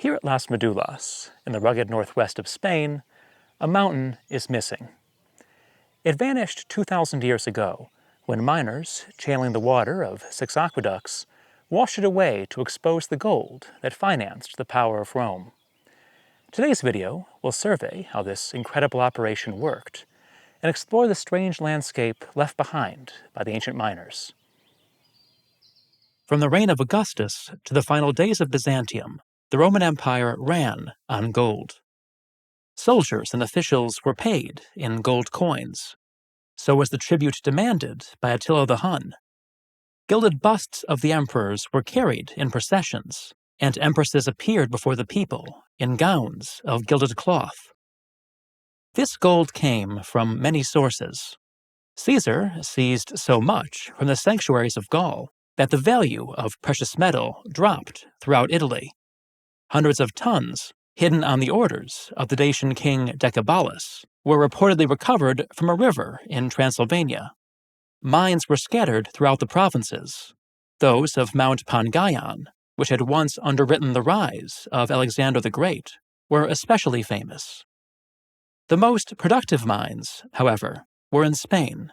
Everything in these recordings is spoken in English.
Here at Las Médulas, in the rugged northwest of Spain, a mountain is missing. It vanished 2,000 years ago when miners, channeling the water of 6 aqueducts, washed it away to expose the gold that financed the power of Rome. Today's video will survey how this incredible operation worked and explore the strange landscape left behind by the ancient miners. From the reign of Augustus to the final days of Byzantium, the Roman Empire ran on gold. Soldiers and officials were paid in gold coins. So was the tribute demanded by Attila the Hun. Gilded busts of the emperors were carried in processions, and empresses appeared before the people in gowns of gilded cloth. This gold came from many sources. Caesar seized so much from the sanctuaries of Gaul that the value of precious metal dropped throughout Italy. Hundreds of tons, hidden on the orders of the Dacian king Decebalus, were reportedly recovered from a river in Transylvania. Mines were scattered throughout the provinces. Those of Mount Pangaion, which had once underwritten the rise of Alexander the Great, were especially famous. The most productive mines, however, were in Spain.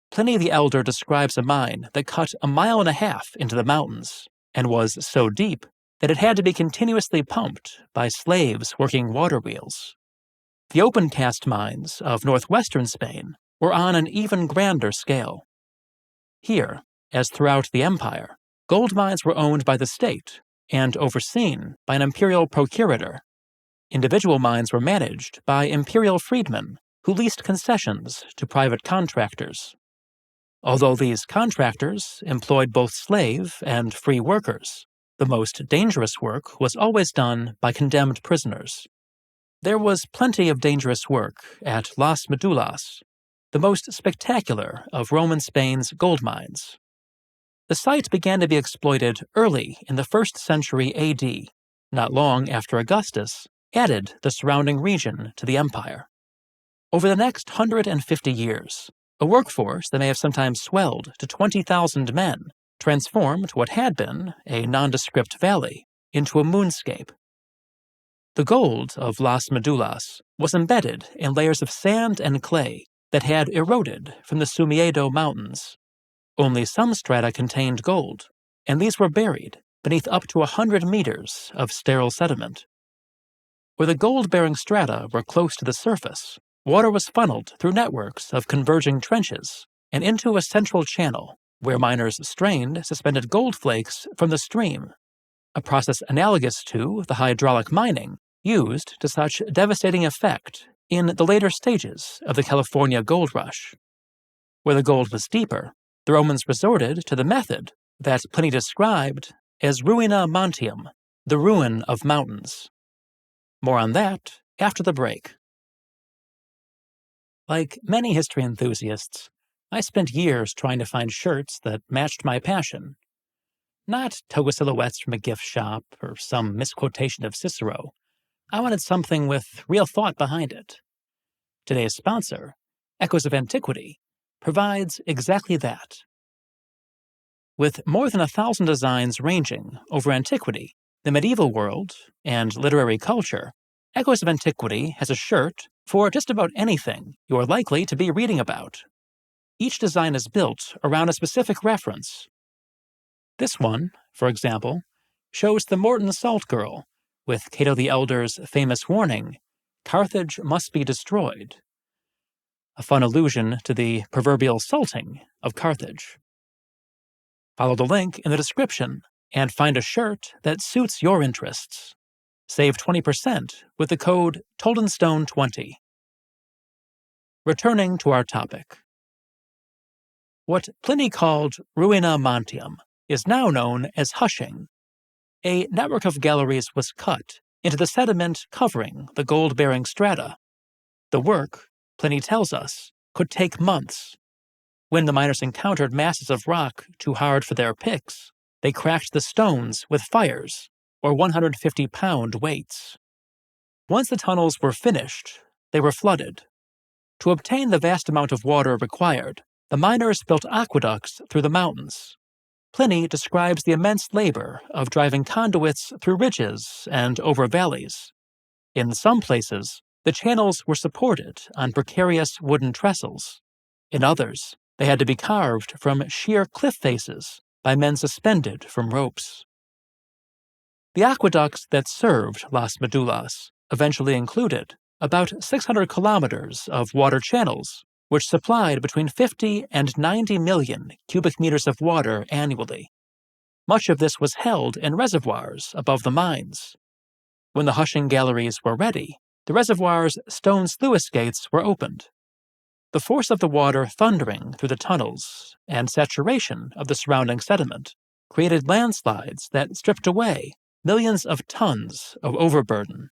Pliny the Elder describes a mine that cut 1.5 miles into the mountains and was so deep that it had to be continuously pumped by slaves working water wheels. The open-cast mines of northwestern Spain were on an even grander scale. Here, as throughout the empire, gold mines were owned by the state and overseen by an imperial procurator. Individual mines were managed by imperial freedmen who leased concessions to private contractors. Although these contractors employed both slave and free workers, the most dangerous work was always done by condemned prisoners. There was plenty of dangerous work at Las Médulas, the most spectacular of Roman Spain's gold mines. The site began to be exploited early in the 1st century AD, not long after Augustus added the surrounding region to the empire. Over the next 150 years, a workforce that may have sometimes swelled to 20,000 men transformed what had been a nondescript valley into a moonscape. The gold of Las Médulas was embedded in layers of sand and clay that had eroded from the Sumiedo Mountains. Only some strata contained gold, and these were buried beneath up to 100 meters of sterile sediment. Where the gold-bearing strata were close to the surface, water was funneled through networks of converging trenches and into a central channel where miners strained suspended gold flakes from the stream, a process analogous to the hydraulic mining used to such devastating effect in the later stages of the California gold rush. Where the gold was deeper, the Romans resorted to the method that Pliny described as Ruina montium, the ruin of mountains. More on that after the break. Like many history enthusiasts, I spent years trying to find shirts that matched my passion. Not toga silhouettes from a gift shop or some misquotation of Cicero. I wanted something with real thought behind it. Today's sponsor, Echoes of Antiquity, provides exactly that. With more than 1,000 designs ranging over antiquity, the medieval world, and literary culture, Echoes of Antiquity has a shirt for just about anything you are likely to be reading about. Each design is built around a specific reference. This one, for example, shows the Morton Salt Girl, with Cato the Elder's famous warning, "Carthage must be destroyed," a fun allusion to the proverbial salting of Carthage. Follow the link in the description and find a shirt that suits your interests. Save 20% with the code Toldenstone20. Returning to our topic. What Pliny called Ruina montium is now known as hushing. A network of galleries was cut into the sediment covering the gold-bearing strata. The work, Pliny tells us, could take months. When the miners encountered masses of rock too hard for their picks, they cracked the stones with fires, or 150-pound weights. Once the tunnels were finished, they were flooded. To obtain the vast amount of water required, the miners built aqueducts through the mountains. Pliny describes the immense labor of driving conduits through ridges and over valleys. In some places, the channels were supported on precarious wooden trestles. In others, they had to be carved from sheer cliff faces by men suspended from ropes. The aqueducts that served Las Médulas eventually included about 600 kilometers of water channels, which supplied between 50 and 90 million cubic meters of water annually. Much of this was held in reservoirs above the mines. When the hushing galleries were ready, the reservoir's stone sluice gates were opened. The force of the water thundering through the tunnels and saturation of the surrounding sediment created landslides that stripped away millions of tons of overburden.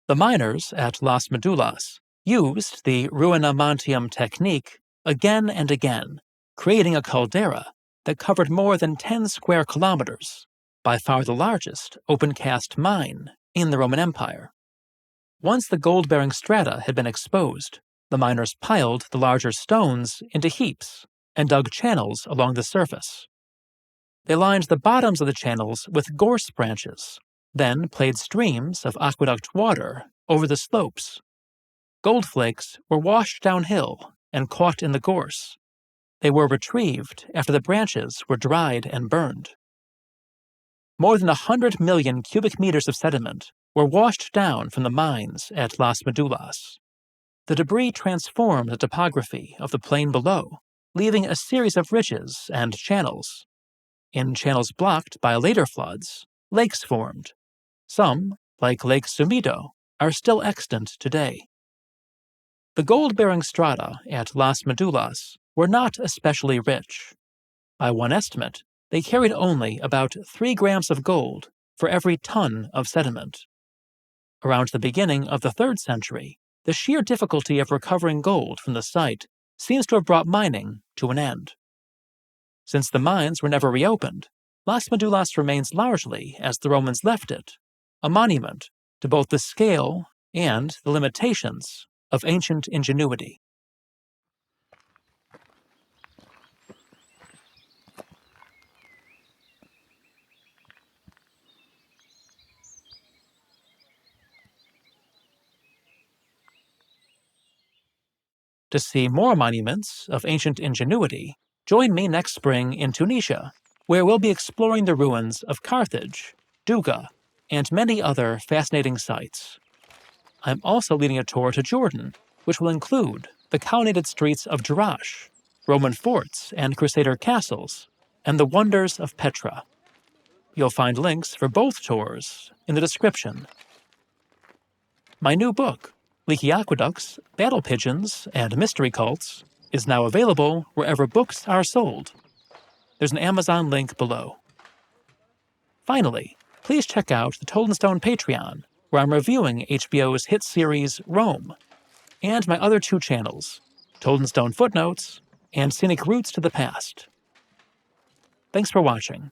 The miners at Las Médulas used the Ruina montium technique again and again, creating a caldera that covered more than 10 square kilometers, by far the largest open-cast mine in the Roman Empire. Once the gold-bearing strata had been exposed, the miners piled the larger stones into heaps and dug channels along the surface. They lined the bottoms of the channels with gorse branches, then played streams of aqueduct water over the slopes. Gold flakes were washed downhill and caught in the gorse. They were retrieved after the branches were dried and burned. More than 100 million cubic meters of sediment were washed down from the mines at Las Médulas. The debris transformed the topography of the plain below, leaving a series of ridges and channels. In channels blocked by later floods, lakes formed. Some, like Lake Sumido, are still extant today. The gold-bearing strata at Las Médulas were not especially rich. By one estimate, they carried only about 3 grams of gold for every ton of sediment. Around the beginning of the 3rd century, the sheer difficulty of recovering gold from the site seems to have brought mining to an end. Since the mines were never reopened, Las Médulas remains largely as the Romans left it, a monument to both the scale and the limitations of ancient ingenuity. To see more monuments of ancient ingenuity, join me next spring in Tunisia, where we'll be exploring the ruins of Carthage, Duga, and many other fascinating sites. I'm also leading a tour to Jordan, which will include the colonnaded streets of Jerash, Roman forts and Crusader castles, and the wonders of Petra. You'll find links for both tours in the description. My new book, Leaky Aqueducts, Battle Pigeons, and Mystery Cults, is now available wherever books are sold. There's an Amazon link below. Finally, please check out the Told in Stone Patreon, where I'm reviewing HBO's hit series Rome, and my other 2 channels, Told in Stone Footnotes and Scenic Routes to the Past. Thanks for watching.